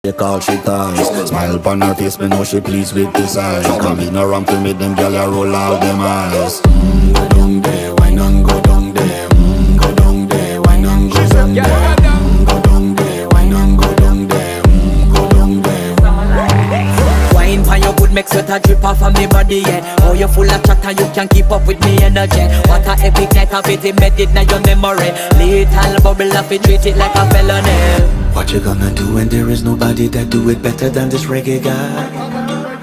They call she ties. Smile upon her face, me know she pleased with this eyes. Come in around to me, them gyal a roll out them eyes. Go down there, why not go down there? Go down there, why not go down there? Go down there, why not go down there? Go down there. Wine pan your good, make sweat a drip off of me body, yeah. Oh, you full of chatter, you can't keep up with me energy. What a epic night of it, embedded in your memory. Little bubble up, it treat it like a felony. What you gonna do when there is nobody that do it better than this reggae guy?